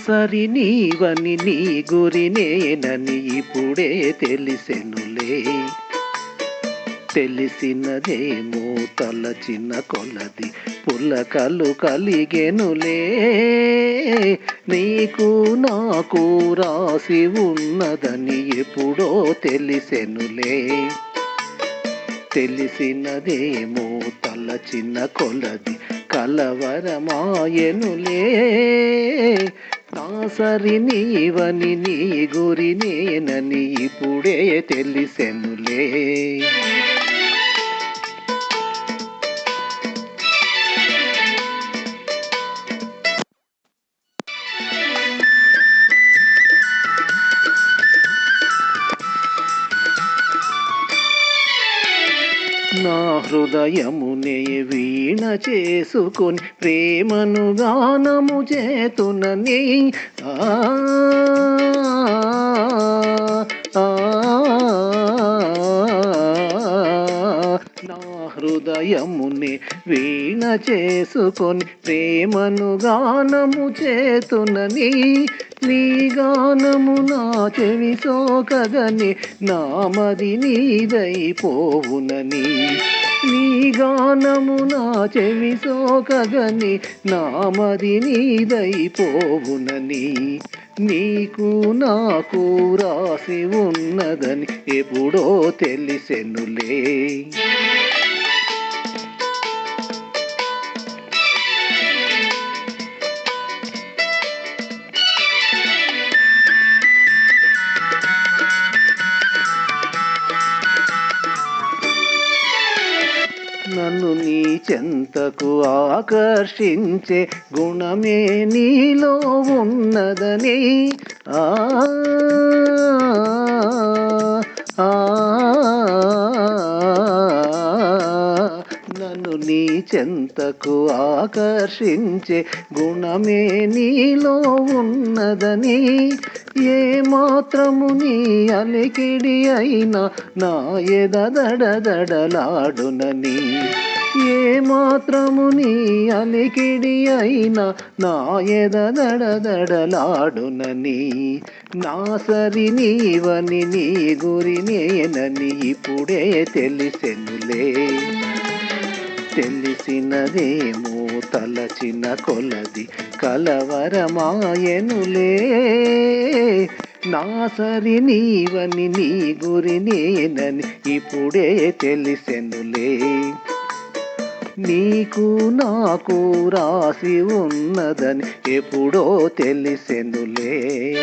సరి నీవని నీ గురి నేనని ఇప్పుడే తెలిసెనులే. తెలిసినదేమో తలచిన కొలది పులకలు కలిగెనులే. నీకు నాకు రాసి ఉన్నదని ఎప్పుడో తెలిసెనులే. తెలిసినదేమో తలచిన కొలది కలవరమాయెనులే. నా సరి నీవని నీ గురి నేనని ఇప్పుడే తెలిసెనులే. నా హృదయమునే వీణ చేసుకొని ప్రేమను గానము చేతునని నా హృదయమునే వీణ చేసుకొని ప్రేమను గానము చేతునని. నీ గానము నా చెవి సోకగని నామది నీదైపోవునని. నీ గానము నా చెవి సోకగని నామది నీదైపోవునని. నీకు నాకు రాసి ఉన్నదని ఎప్పుడో తెలిసెనులే. నన్ను నీ చెంతకు ఆకర్షించే గుణమే నీలో ఉన్నదని. నన్ను నీ చెంతకు ఆకర్షించే గుణమే నీలో ఉన్నదని. ఏ మాత్రము నీ అలికిడి అయినా నా ఎద దడదడలాడునని. ఏ మాత్రము నీ అలికిడి అయినా నా ఎద దడదడలాడునని. నా సరి నీవని నీ గురి నేనని ఇప్పుడే తెలిసెనులే. తెలిసినదేమో తలచిన కొలది కలవరమాయెనులే. నా సరి నీవని నీ గురి నేనని ఇప్పుడే తెలిసెనులే. నీకు నాకు రాసి ఉన్నదని ఎప్పుడో తెలిసెనులే.